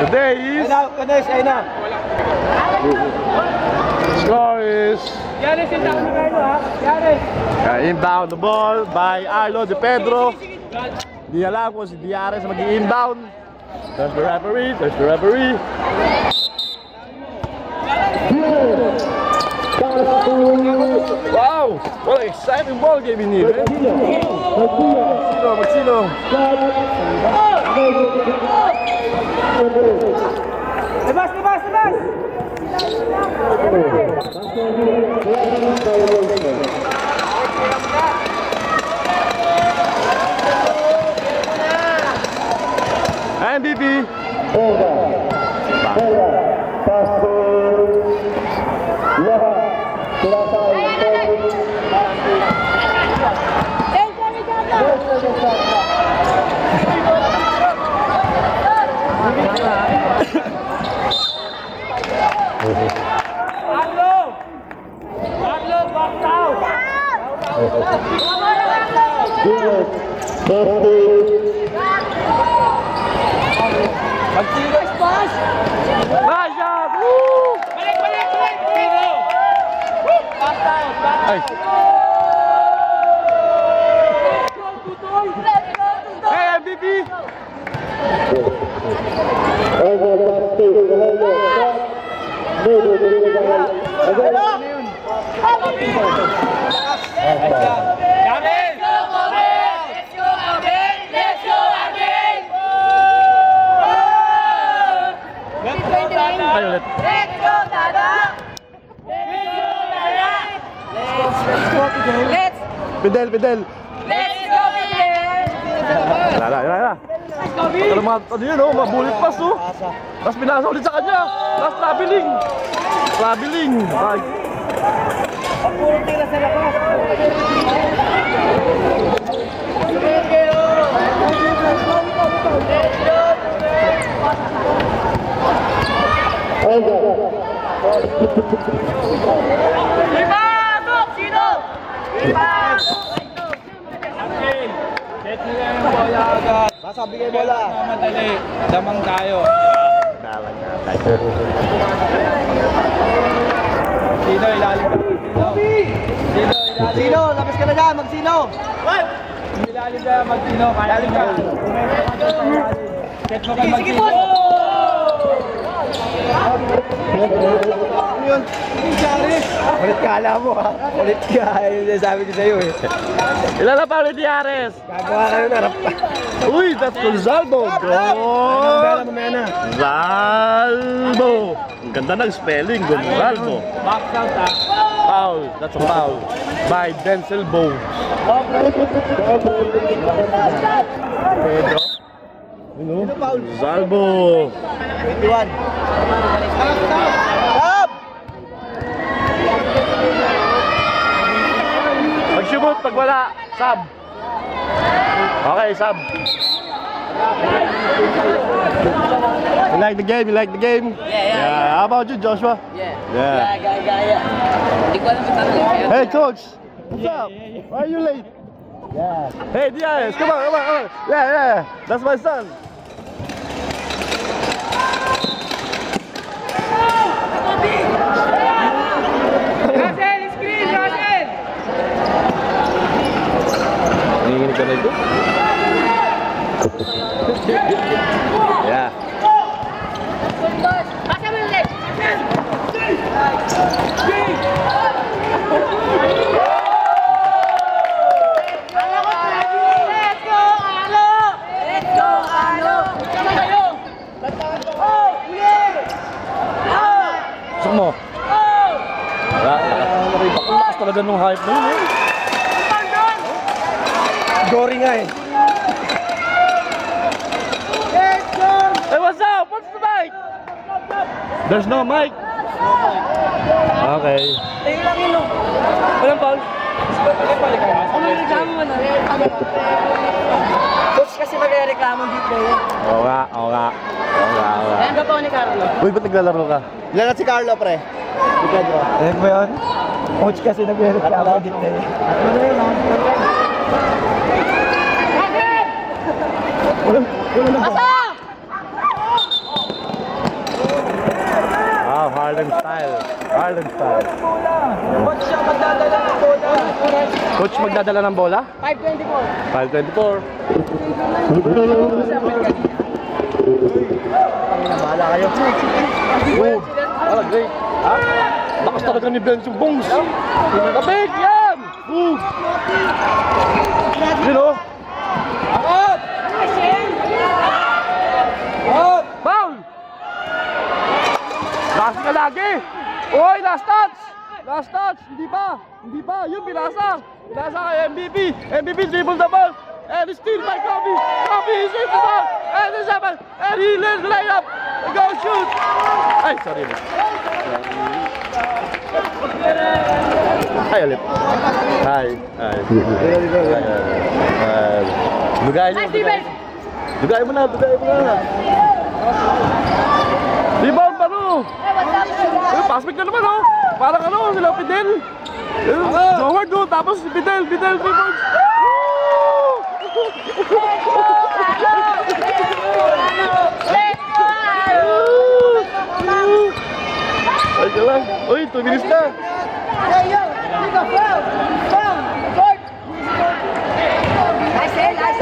Today is... Score is... inbound the ball by Arlo De Pedro. Di alam kung si Diares mag-i-inbound. There's the referee, Wow! What an exciting ball game in here, eh? Magsino. Lebas! MVP. Fidel. Let's go, Fidel! Yala. Ano yun, oh, mabulit pass, oh. Tapos pinasa ulit sa kanya. Tapos traveling. Ay. Puro tira sa labas. Sabi kayo bola. Madali. Damang tayo. Sino ilalim ka? Sino? Labas ka na dyan. Magsino? Ilalim ka. Magsino. Ilalim ka. Set mo ka magsino. Yun. Ulit ka alam mo ha. Ulit ka. Yung sabi ko sa'yo eh. Ilala pa ulit Diares. Gagawa kayo na rap. Uy, that's Gonzalo. Goal! Zalbo. Ang ganda ng spelling, Gonzalo. Box out ha. Foul. That's a foul. By Denzel Bones. Pedro. Zalbo. 21. Stop! Mag-shoot pag wala. Sub. Okay, sub. You like the game? Yeah. How about you, Joshua? Yeah. Hey, coach. What's up? Why are you late? Yeah. Hey, Diaz, come on. Yeah. That's my son. Russell, screen, Russell! Nanginginig ka na ito? Yeah. Pasa mo yung leg! Gusto mo? Wala. Lakas talaga nung hype na yun eh. Gory nga eh. Hey, what's up? What's the mic? There's no mic. Okay. Tingin lang yun. Walang foul. Ano yung reklamo mo na? Coach kasi magre-reklamo dito eh. Oo nga. Ayan ka pa ni Carlo. Uy, ba't naglalaro ka? Lalat si Carlo, pre. Si Pedro. Ayan mo yun? Coach kasi nagre-reklamo dito eh. Ah, Harlem style. Harlem style. Coach siya magdadala ng bola. Coach magdadala ng bola? 5:24. 5:24. Bahala kayo. Ah, great. Ah, lakas talaga ni Benz yung bongs. Kapig, yan! Yun o. Out! Out! Foul! Last ka lagi! Uy, last touch! Last touch! Hindi pa! Hindi pa! Yun, pinasa! Pinasa kay MVP! MVP dribble the ball! And steal by Kobe! Kobe is in the ball! And the seven! And he lay up! Go shoot! Ay, sorry. Ay, ulit. Hi. Hi. Dugayin mo. Dugayin mo na. Dugayin mo na. Rebound pa no! Pass pick na naman oh! Parang ano, sila Fidel! Howard no, tapos Fidel rebound! Ay ka lang! Uy, 2 minutes na! Last